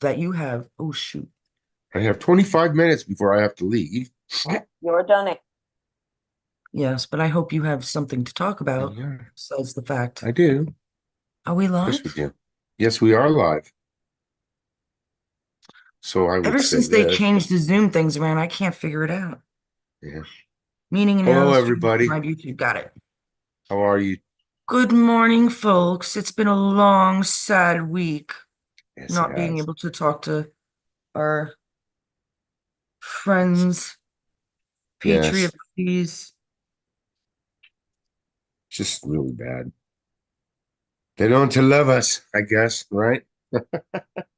that you have. Oh, shoot. I have 25 minutes before I have to leave. You're done it. Yes, but I hope you have something to talk about, Yeah, besides the fact. I do. Of Are we course we live? do. Yes, we are live. So I would Ever say since they this. changed the Zoom things around, I can't figure it out. Yeah. Meeting Hello, announced, everybody. live YouTube, got it. How are you? Good morning, folks. It's been a long, sad week Yes, it not being has. able to talk to our friends, Patriot Yes, please. just really bad. They don't to love us, I guess, right?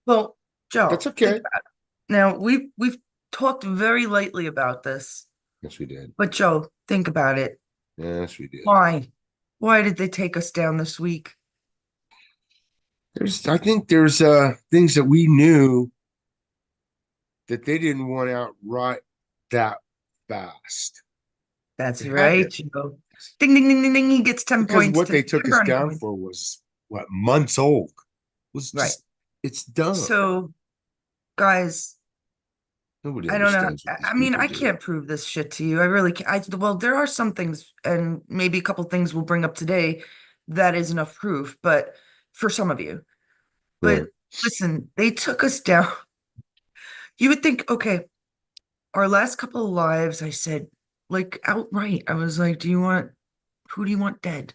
Well, That's Joe, think okay. about it. Now we've talked very lightly about this, Yes, we did. but Joe, think about it. Yes, we did. Why? Why did they take us down this week? I think there's things that we knew that they didn't want out right that fast. That's It had right, to. Joe. Ding, ding, ding, ding, ding. He gets 10 Because points what to they took 10 us brownie down points. for was what, months old. It was Right. just, it's dumb. So, guys, Nobody I don't know. understands what these I mean, people I do. can't prove this shit to you. I really can't. Well, there are some things, and maybe a couple things we'll bring up today that is enough proof, but for some of you. But Right. listen, they took us down. You would think, okay, our last couple of lives, I said, like outright, I was like, who do you want dead?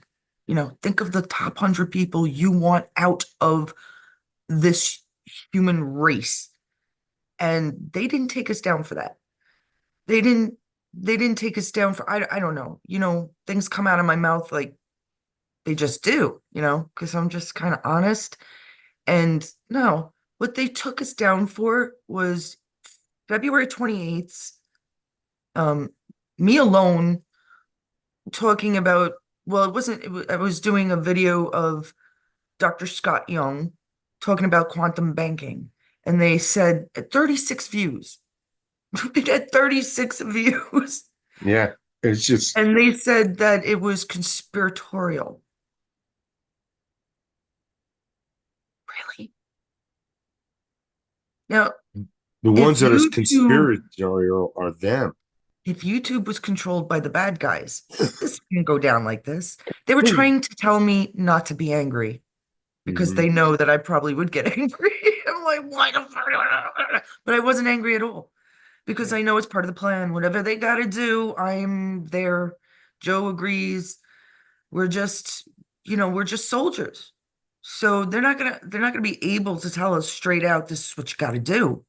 Think of the top 100 people you want out of this human race. And they didn't take us down for that. They didn't they didn't take us down for I don't know. Things come out of my mouth like they just do, because I'm just kind of honest. And no, what they took us down for was February 28th, um, me alone talking about, well, it wasn't, I was doing a video of Dr. Scott Young talking about quantum banking. And they said 36 views. It had 36 views. Yeah. It's just And they said that it was conspiratorial. Really? Now, the if ones that are YouTube conspiratorial are them. if YouTube was controlled by the bad guys, this wouldn't go down like this. They were trying to tell me not to be angry because Mhm. they know that I probably would get angry. I'm like, why the fuck? But I wasn't angry at all because Yeah. I know it's part of the plan. Whatever they got to do, I'm there. Joe agrees. We're just, we're just soldiers. So they're not gonna be able to tell us straight out, this is what you got to do.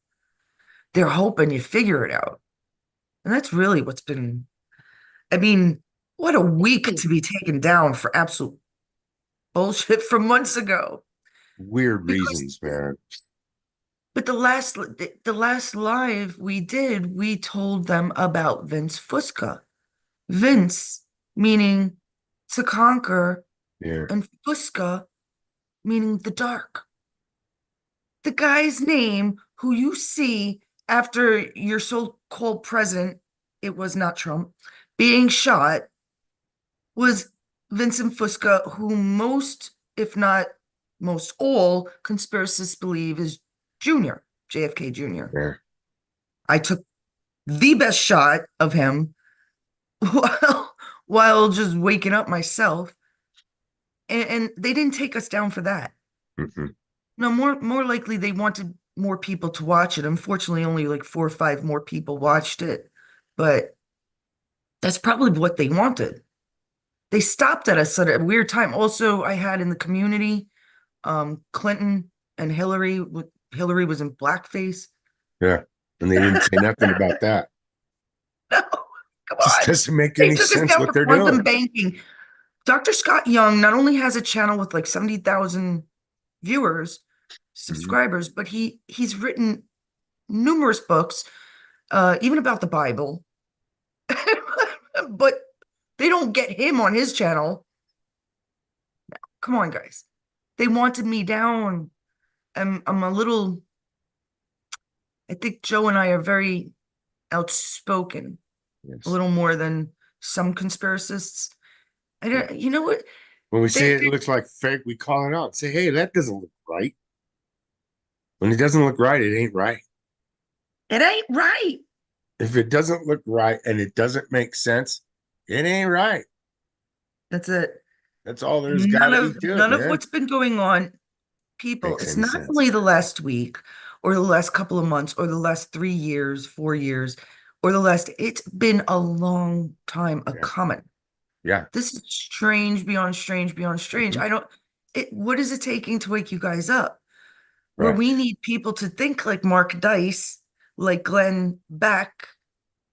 They're hoping you figure it out. And that's really what's been, I mean, what a week to be taken down for absolute bullshit from months ago. Weird Because, reasons, man. but the last live we did, we told them about Vince Fusca. Vince meaning to conquer, Yeah. and Fusca meaning the dark. The guy's name who you see after your so-called president, it was not Trump, being shot was Vincent Fusca, who most, if not most all, conspiracists believe is Junior, JFK Jr. Yeah. I took the best shot of him while just waking up myself, and they didn't take us down for that. Hmm. No, more likely they wanted more people to watch it. Unfortunately, only like 4 or 5 more people watched it, but that's probably what they wanted. They stopped at us at a weird time. Also, I had in the community, Clinton and Hillary. Hillary was in blackface. Yeah. And they didn't say nothing about that. No, come Just on. doesn't make They any took us sense down what for they're doing. quantum banking. Dr. Scott Young not only has a channel with like 70,000 viewers, Mhm. subscribers, but he's written numerous books, even about the Bible. But they don't get him on his channel. Come on, guys. They wanted me down. I'm a little, I think Joe and I are very outspoken, a Yes. little more than some conspiracists. I Yeah. don't, you know what? When we They, say it they looks like fake, we call it out. Say, hey, that doesn't look right. When it doesn't look right, it ain't right. It ain't right. If it doesn't look right and it doesn't make sense, it ain't right. That's it. That's all there's And got none to be of to it, none of man. what's been going on, people, Makes it's any not sense. only the last week or the last couple of months or the last 3 years, 4 years, or it's been a long time a Yeah. coming. Yeah. This is strange beyond strange beyond strange. Hmm. I don't, what is it taking to wake you guys up? Where Right. we need people to think like Mark Dice, like Glenn Beck,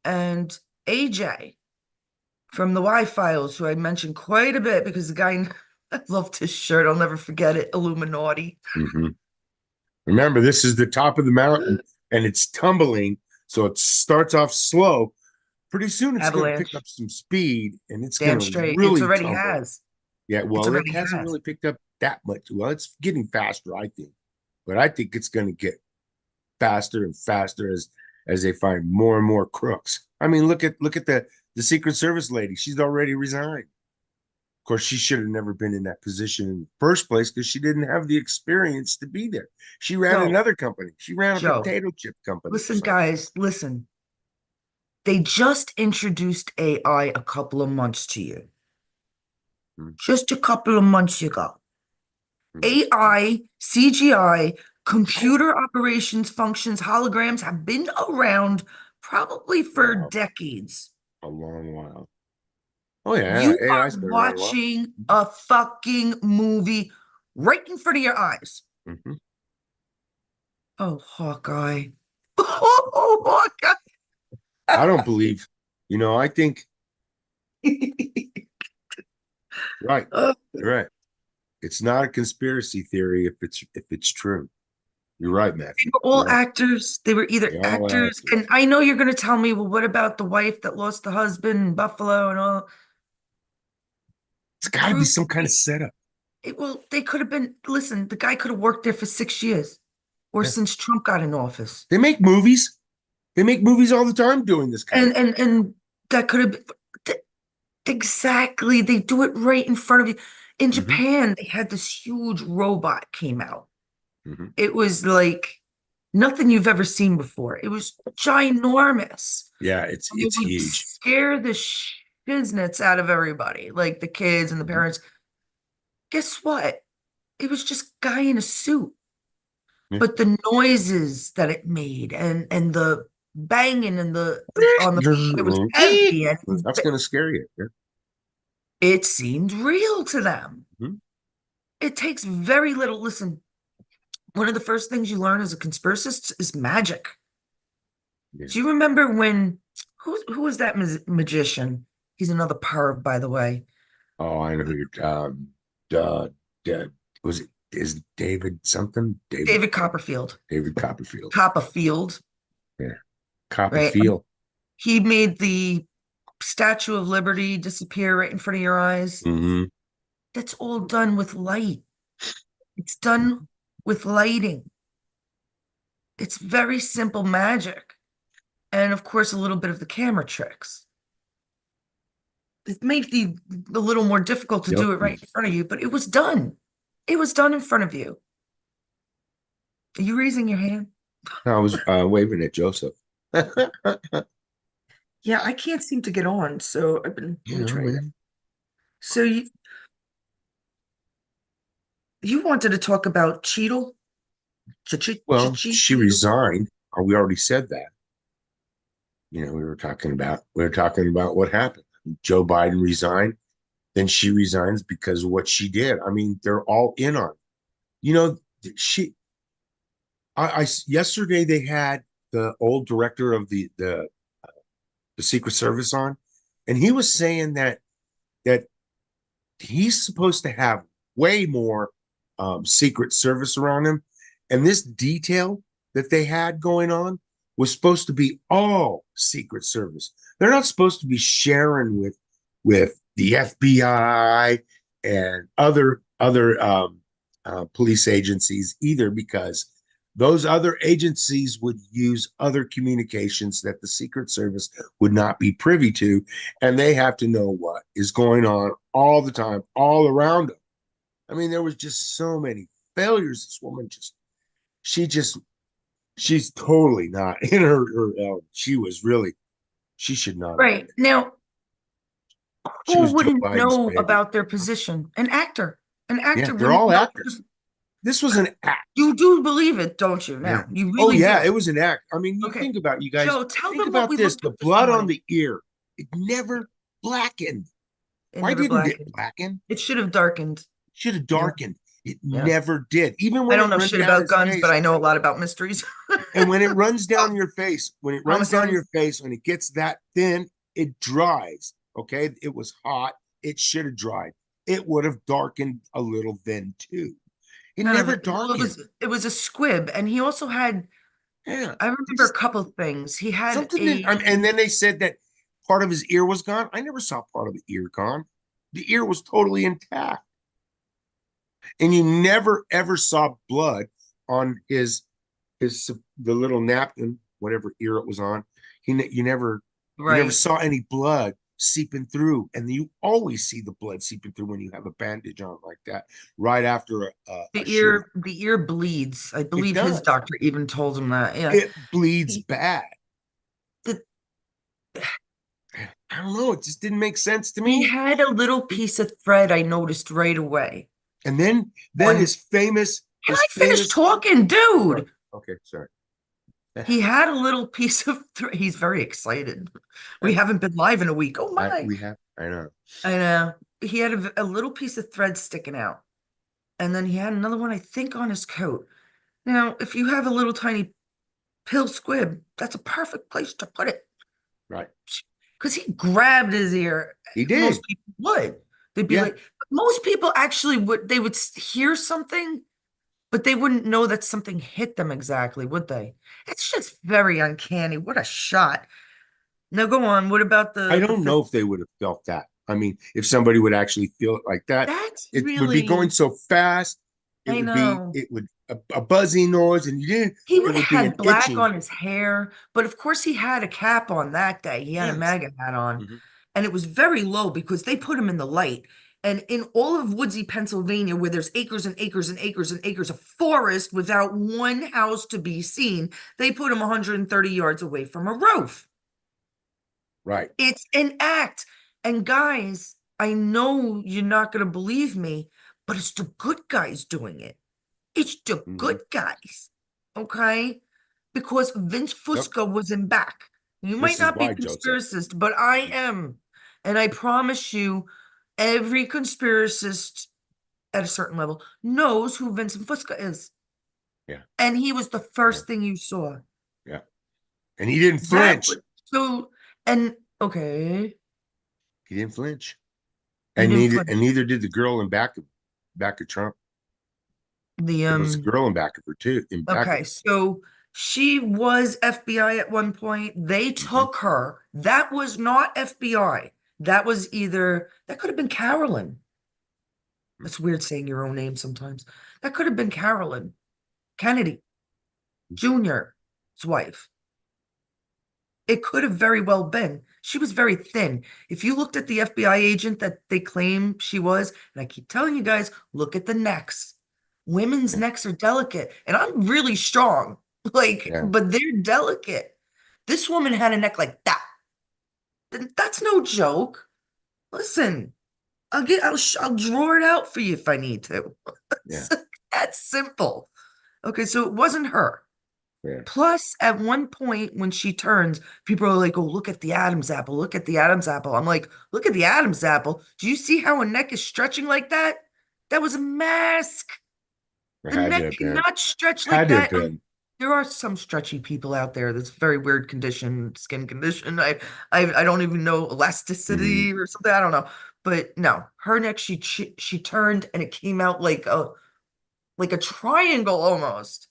and AJ from the Y Files, who I mentioned quite a bit because the guy, I loved his shirt. I'll never forget it. Illuminati. Hmm. Remember, this is the top of the mountain and it's tumbling. So it starts off slow. Pretty soon it's going to pick Avalanche. up some speed and it's going Damn to straight. It's really already tumble. has. Yeah, It's well, it already hasn't has. really picked up that much. Well, it's getting faster, I think. But I think it's going to get faster and faster as they find more and more crooks. I mean, look at the Secret Service lady. She's already resigned. Of course, she should have never been in that position in the first place because she didn't have the experience to be there. She ran Joe, another company. She ran a Joe, potato chip company or listen, something. guys, listen. They just introduced AI a couple of months to you. Mm-hmm. Just a couple of months ago. Mm-hmm. AI, CGI, computer operations functions, holograms have been around probably for Wow, decades. a long while. Oh yeah, You AI's are been around a while. watching a fucking movie right in front of your eyes. Mm-hmm. Oh, Hawkeye. Oh, Hawkeye. I don't believe, I think right. Uh, You're right. It's not a conspiracy theory if it's true. You're right, They Matthew. were all You're right. actors. They were either They all actors. actors. And I know you're going to tell me, well, what about the wife that lost the husband in Buffalo and all? It's got to be Prove some to kind of me. setup. Well, they could have been, listen, the guy could have worked there for 6 years or Yeah. since Trump got in office. They make movies. They make movies all the time doing this kind of And thing. and and that could have been exactly. They do it right in front of you. In Hmm. Japan, they had this huge robot came out. Hmm. It was like nothing you've ever seen before. It was ginormous. Yeah, it's And it it's would huge. scare the shiznits out of everybody, like the kids and the Hmm. parents. Guess what? It was just guy in a suit. Yeah. But the noises that it made and the banging and the on the it was heavy and That's going to scare you. Yeah. it seemed real to them. Hmm. It takes very little. Listen, one of the first things you learn as a conspiracist is magic. Yeah. Do you remember when who was that magician? He's another perv, by the way. Oh, I know who you're. Uh, uh, was it is David something? David David Copperfield. David Copperfield. Copperfield, Yeah, right? Copperfield. He made the Statue of Liberty disappear right in front of your eyes. Hmm. That's all done with light. It's done with lighting. It's very simple magic. And of course, a little bit of the camera tricks. It made the a little more difficult to Yep. do it right in front of you, but it was done. It was done in front of you. Are you raising your hand? I was waving at Joseph. Yeah, I can't seem to get on, so let me try again. Man. So you wanted to talk about Cheadle? Well, she Cheadle? resigned. We already said that. We were talking about what happened. Joe Biden resigned, then she resigns because of what she did. I mean, they're all in on it. You know, she yesterday they had the old director of the Secret Service on, and he was saying that he's supposed to have way more Secret Service around him, and this detail that they had going on was supposed to be all Secret Service. They're not supposed to be sharing with the FBI and other police agencies either, because those other agencies would use other communications that the Secret Service would not be privy to, and they have to know what is going on all the time, all around them. I mean, there was just so many failures. This woman just she just she's totally not in her element. She was really she should not have been Right. there. Now, She who was Joe wouldn't Biden's know favorite. about their position? An actor. An Yeah, actor they're wouldn't all know. actors. This was an act. You do believe it, don't you? Yeah. Now, you Oh really yeah, do. it was an act. I mean, you Okay. think about you guys. Joe, tell Think them what about we this: looked the up this blood on morning. the ear. It never blackened. It Why never didn't it blackened. blacken? It should have darkened. Should have Yeah. darkened. It Yeah. never did. Even I when don't it know runs shit down about his guns, but face, I know a lot about mysteries. and when it runs down your face, when it runs down your Homicides. face, when it gets that thin, it dries. Okay, it was hot. It should have dried. It would have darkened a little then too. It None of never it. Well, darkened. it was a squib, and he also had. Yeah, I remember a it's couple of things. He had something that. a. And then they said that part of his ear was gone. I never saw part of the ear gone. The ear was totally intact, and you never ever saw blood on his the little napkin, whatever ear it was on. You never Right. saw any blood seeping through, and you always see the blood seeping through when you have a bandage on like that right after a shooting. The ear bleeds. I It believe his does. doctor even told him that. Yeah. It bleeds He, bad. the, I don't know. It just didn't make sense to he me. had a little piece of thread I noticed right away. And then On, can his I finish famous. talking, Sorry. dude? Okay, sorry. He had a little piece of thread. He's very excited. We haven't been live in a week. Oh my. I know. I know. He had a little piece of thread sticking out. And then he had another one, I think, on his coat. Now, if you have a little tiny pill squib, that's a perfect place to put it. Right. Because he grabbed his ear. He Most did. people would. They'd be Yeah. like, most people actually would, they would hear something, but they wouldn't know that something hit them exactly, would they? It's just very uncanny. What a shot. Now go on. What about I the don't fifth? know if they would have felt that. I mean, if somebody would actually feel it like that, That's it would be going really, so fast. I know. It would a buzzing noise, and you didn't. He It would would have be an had black itching. on his hair, but of course he had a cap on that day. He had a Yes. MAGA hat on, Hmm. and it was very low because they put him in the light. And in all of Woodsy, Pennsylvania, where there's acres and acres and acres and acres of forest without one house to be seen, they put him 130 yards away from a roof. Right. It's an act. And guys, I know you're not going to believe me, but it's the good guys doing it. It's the Hmm. good guys, okay? Because Vince Yep. Fusco was in back. You might This is not be a why, Joseph. conspiracist, but I Mhm. am. And I promise you, every conspiracist at a certain level knows who Vincent Fusco is. Yeah. And he was the Yeah. first thing you saw. Yeah. And he didn't That flinch. was so, and okay, He didn't flinch. he didn't flinch. Neither did the girl in back of Trump. The There was a girl in back of her too, in back of Okay, so she was FBI at one point. They her. Hmm. took her. That was not FBI. That was either, that could have been Carolyn. It's weird saying your own name sometimes. That could have been Carolyn Kennedy Jr.'s wife. It could have very well been. She was very thin. If you looked at the FBI agent that they claim she was, and I keep telling you guys, look at the necks. Women's Yeah. necks are delicate, and I'm really strong, like, Yeah. but they're delicate. This woman had a neck like that. That's no joke. Listen, I'll draw it out for you if I need to. Yeah. That's simple. Okay, so it wasn't her. Yeah. Plus, at one point when she turns, people are like, "Oh, look at the Adam's apple! Look at the Adam's apple!" I'm like, "Look at the Adam's apple! Do you see how a neck is stretching like that? That was a mask. It The had to neck have been. cannot stretch like Had to have that." been. There are some stretchy people out there. That's a very weird condition, skin condition. I don't even know Hmm. elasticity or something. I don't know, but no, her neck she turned and it came out like a triangle almost.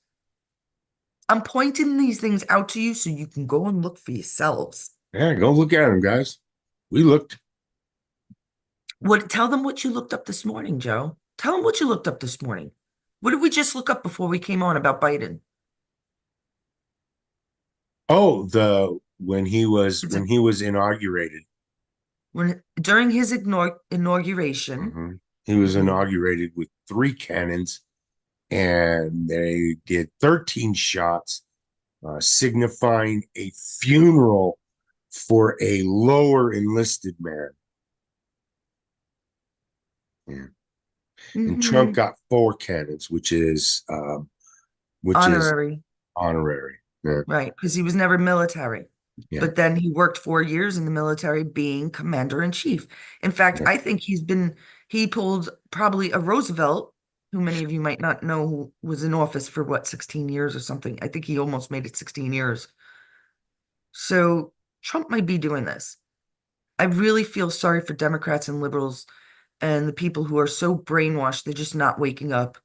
I'm pointing these things out to you so you can go and look for yourselves. Yeah, go look at him, guys. We looked. Tell them what you looked up this morning, Joe. Tell them what you looked up this morning. What did we just look up before we came on about Biden? Oh, the It's when a, he was inaugurated. when during his inauguration, Hmm. He was mhm, inaugurated with three cannons and they did 13 shots, signifying a funeral for a lower enlisted man. Yeah. And Trump Hmm. got 4 cannons, which is Honorary. honorary. Yeah, Right, because he was never military. yeah, But then he worked 4 years in the military being commander in chief. In fact, yeah. I think he pulled probably a Roosevelt, who many of you might not know, who was in office for what, 16 years or something. I think he almost made it 16 years. So Trump might be doing this. I really feel sorry for Democrats and liberals and the people who are so brainwashed, they're just not waking up.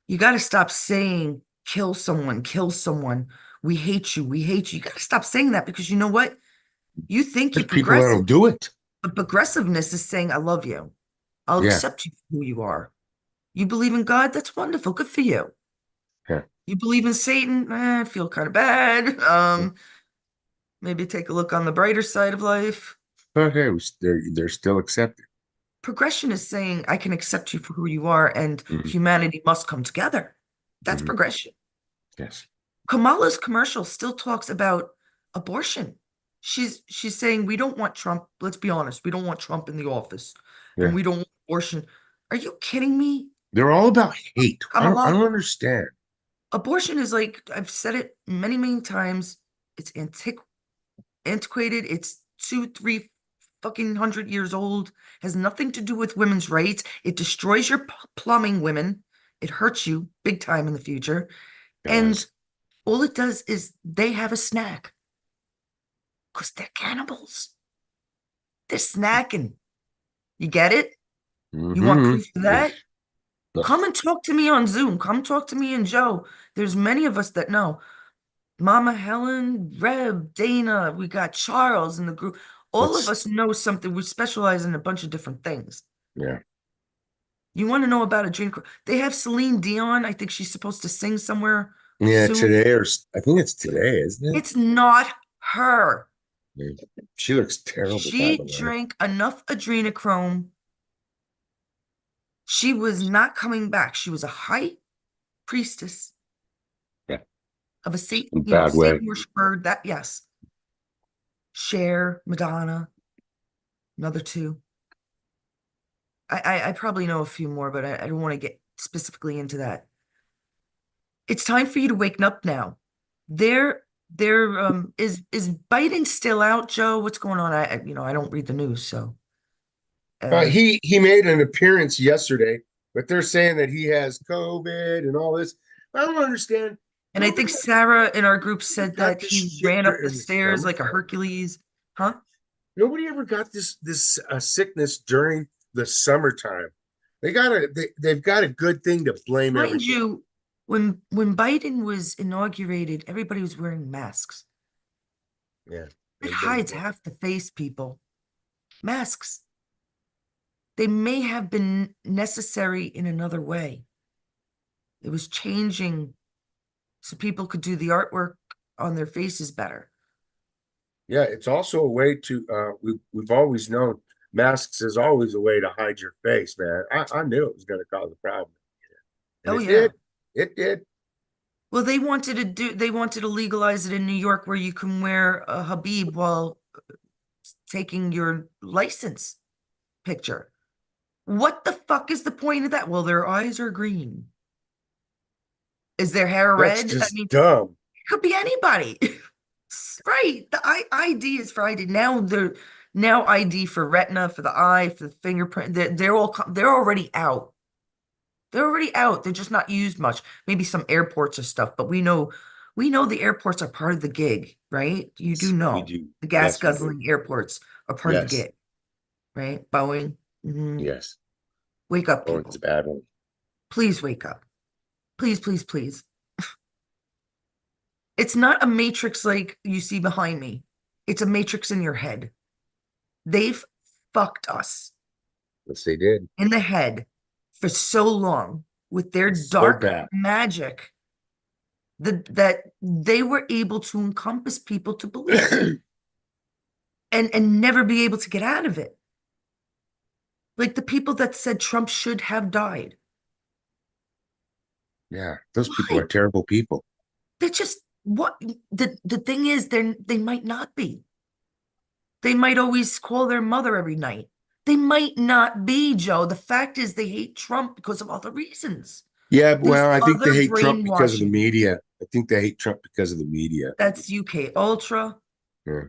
You got to stop saying, kill someone, kill someone. We hate you. We hate you. You got to stop saying that because you know what? You think There's you're people that progressive, don't do it. but progressiveness is saying, I love you. I'll Yeah, accept you for who you are. You believe in God? That's wonderful. Good for you. yeah. You believe in Satan? I feel kind of bad. Maybe take a look on the brighter side of life. But hey, they're still accepted. Progression is saying, I can accept you for who you are, and Mhm, humanity must come together. That's mhm. progression. Yes. Kamala's commercial still talks about abortion. She's saying we don't want Trump. Let's be honest, we don't want Trump in the office, and Yeah. we don't want abortion. Are you kidding me? They're all about hate. I Kamala, don't understand. abortion is like I've said it many, many times. It's antiquated. It's two, three fucking 100 years old. Has nothing to do with women's rights. It destroys your plumbing, women. It hurts you big time in the future. And Does. all it does is they have a snack because they're cannibals. They're snacking. You get it? You want Mm-hmm. proof of that? Come and talk to me on Zoom. Come talk to me and Joe. There's many of us that know. Mama Helen, Reb, Dana, we got Charles in the group. All of Let's. us know something. We specialize in a bunch of different things. Yeah. You want to know about a dream? They have Celine Dion. I think she's supposed to sing somewhere Yeah. soon. Today, I think it's today, isn't it? It's not her. Yeah. She looks terrible, by She the way. drank enough adrenochrome. She was not coming back. She was a high priestess Yeah. of a Satan, In a bad way. Satan worshiper. That, yes. Cher, Madonna, another two. I probably know a few more, but I don't want to get specifically into that. It's time for you to wake up now. Is Biden still out, Joe? What's going on? I don't read the news, so uh He made an appearance yesterday, but they're saying that he has COVID and all this. I don't understand. and I think Sarah in our group said Got that this he shit ran up the during the stairs like a summertime. Hercules. Huh? Nobody ever got this sickness during the summertime. They've got a good thing to blame Mind everything. you, when Biden was inaugurated, everybody was wearing masks. Yeah, It everybody hides did. half the face, people. Masks. They may have been necessary in another way. It was changing so people could do the artwork on their faces better. Yeah, it's also a way to we've always known masks is always a way to hide your face, man. I knew it was going to cause a problem, and Oh it yeah. did. It did. Well, they wanted to legalize it in New York where you can wear a Habib while taking your license picture. What the fuck is the point of that? Well, their eyes are green. Is their hair That's red? I just mean, dumb. it could be anybody. Right. The ID is for ID. Now ID for retina, for the eye, for the fingerprint. They're already out. They're already out. They're just not used much. Maybe some airports or stuff, but we know the airports are part of the gig, right? You do We know do. the gas Yes, we do. guzzling airports are part of the Yes, gig, right? Boeing. yes. Wake up, Oh, it's a people. bad one. Please wake up. Please, please, please. It's not a matrix like you see behind me. It's a matrix in your head. They've fucked us Yes, they did. in the head for so long with their It's so dark bad. magic that they were able to encompass people to believe and never be able to get out of it. Like the people that said Trump should have died. Yeah, those people Why? are terrible people. They're just what the thing is, they might not be. They might always call their mother every night. They might not be, Joe. The fact is they hate Trump because of other reasons. Yeah, There's well, I think they other hate Trump because of the brainwashing. media. I think they hate Trump because of the media. That's UK Ultra. Yeah,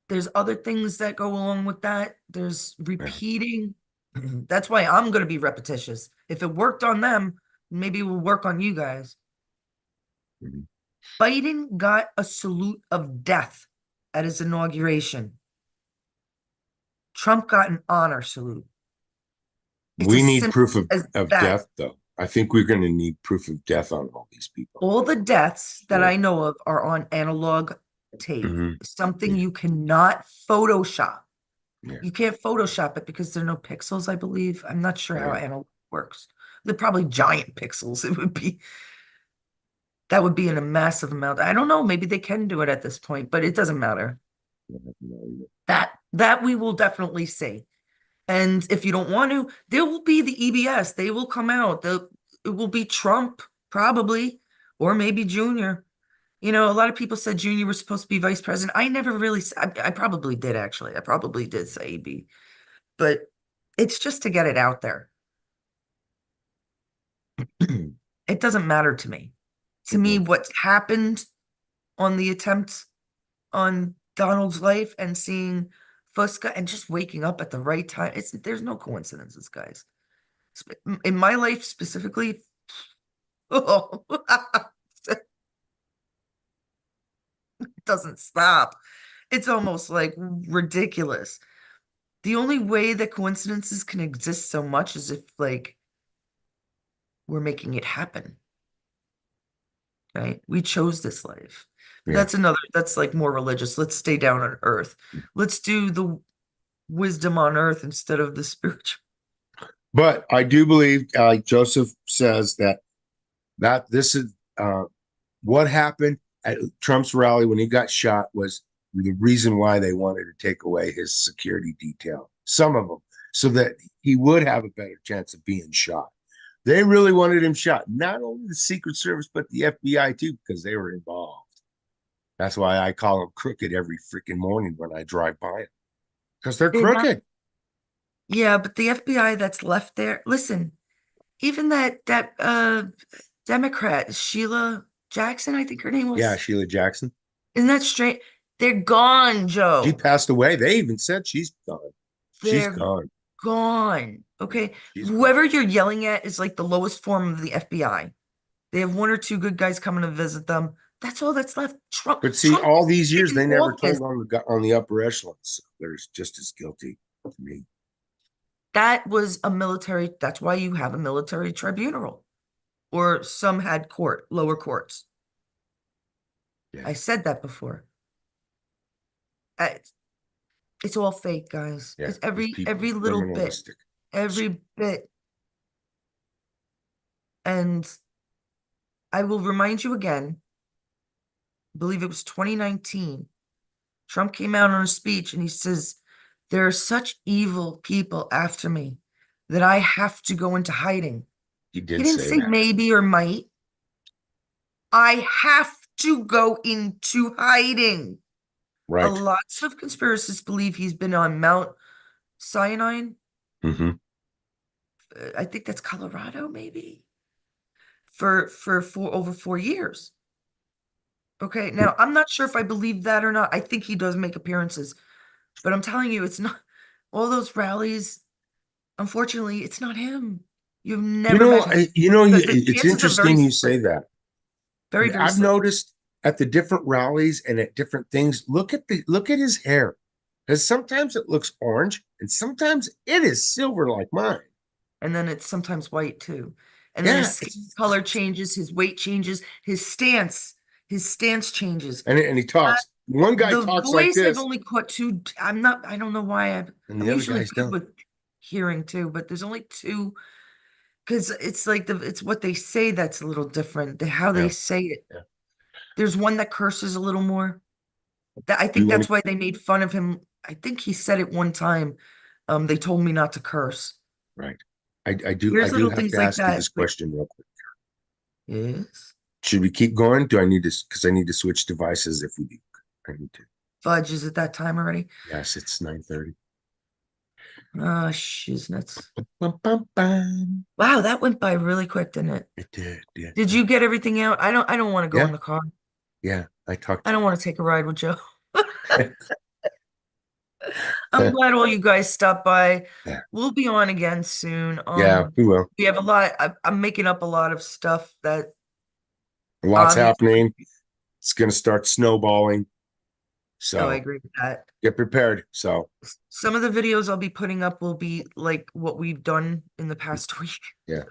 There's other things that go along with that. There's yeah. repeating. That's why I'm going to be repetitious. If it worked on them, maybe it will work on you guys. Mhm. Biden got a salute of death at his inauguration. Trump got an honor salute. It's We as need simple proof of, as of that. death, though. I think we're going to need proof of death on all these people. All the deaths that Yeah. I know of are on analog tape, Hmm. something Yeah. you cannot Photoshop. Yeah. You can't Photoshop it because there are no pixels, I believe. I'm not sure how Right. analog works. They're probably giant pixels. It would be that would be in a massive amount. I don't know. Maybe they can do it at this point, but it doesn't matter. I have no idea. That we will definitely see. And if you don't want to, there will be the EBS. They will come out. It will be Trump, probably, or maybe Junior. You know, a lot of people said Junior was supposed to be vice president. I never really, I probably did actually. I probably did say he'd be, but it's just to get it out there. It doesn't matter to me. To me, Mhm. what happened on the attempt on Donald's life and seeing Fusca and just waking up at the right time, there's no coincidences, guys. In my life specifically, oh, it doesn't stop. It's almost like ridiculous. The only way that coincidences can exist so much is if like we're making it happen, right? We chose this life. But Yeah. that's like more religious. Let's stay down on earth. Let's do the wisdom on earth instead of the spiritual. But I do believe, like Joseph says, that this is what happened at Trump's rally when he got shot was the reason why they wanted to take away his security detail, some of them, so that he would have a better chance of being shot. They really wanted him shot, not only the Secret Service, but the FBI too, because they were involved. That's why I call them crooked every freaking morning when I drive by them, because they're They're not, crooked. yeah, but the FBI that's left there, listen, even that Democrat, Sheila Jackson, I think her name Yeah, was. Sheila Jackson. Isn't that straight? They're gone, She Joe. passed away. They even said she's gone. She's They're gone. gone. Yeah, Okay. she's gone. Whoever you're yelling at is like the lowest form of the FBI. They have one or two good guys coming to visit them. That's all that's left. But see, Trump all these years in they never office. told on the upper echelons. So they're just as guilty to me. That was a military, that's why you have a military tribunal. Or some had court, lower courts. Yeah, I said that before. I, it's all fake, guys. yeah. It's These people every are little bit, criminalistic. every bit. And I will remind you again, I believe it was 2019. Trump came out on a speech and he says, there are such evil people after me that I have to go into hiding. He He did didn't say say that. maybe or might. I have to go into hiding. A Right. lot of conspiracists believe he's been on Mount Sinai. Hmm. I think that's Colorado, maybe, for over 4 years. Okay, now I'm not sure if I believe that or not. I think he does make appearances, but I'm telling you, it's not all those rallies. Unfortunately, it's not him. You've You never met know, him. you, The it's chances are very interesting you slim, say that. very, very I've slim. noticed at the different rallies and at different things. Look at his hair, because sometimes it looks orange and sometimes it is silver like mine. And then it's sometimes white too. And then his Yeah, skin color changes, his weight changes, his stance changes. and he Uh, talks. One guy the talks like voice I've this, only caught two. I'm not. I don't know why and I'm the other usually guys good don't. with hearing too, but there's only two because it's like it's what they say that's a little different. How they Yeah, say it. yeah. There's one that curses a little more. That I Do you think want that's to? why they made fun of him. I think he said it one time. They told me not to curse. Right. I do. I There's do little have things to like ask you that, this but question real quick. is Should we keep going? Do I need to, because I need to switch devices if we do. I need to. fudge. Is it that time already? Yes, it's 9:30. Oh, shiznits. Bum, bum, bum. Wow, that went by really quick, didn't it? It did, yeah. Did you get everything out? I don't want to go Yeah, in the car. yeah. I I talked. don't want to take a ride with Joe. I'm glad all you guys stopped by. Yeah, We'll be on again soon. yeah, we will. We have a lot. I'm making up a lot of stuff that A lot's obviously. happening. It's gonna start snowballing. Oh, I So agree with that. get prepared. So Some of the videos I'll be putting up will be like what we've done in the past week. yeah,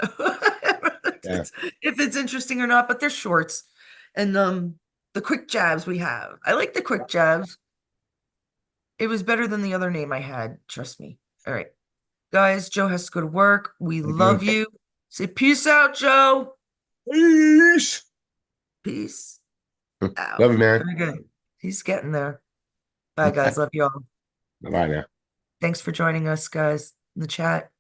yeah. If it's interesting or not, but they're shorts. And the quick jabs we have. I like the quick jabs. It was better than the other name I had, trust me. All right. Guys, Joe has to go to work. We I do. love you. Say peace out, Joe. Peace. Peace out. Love you, man. Very good. He's getting there. Bye, guys. Love you all. Bye now. Thanks for joining us, guys, in the chat.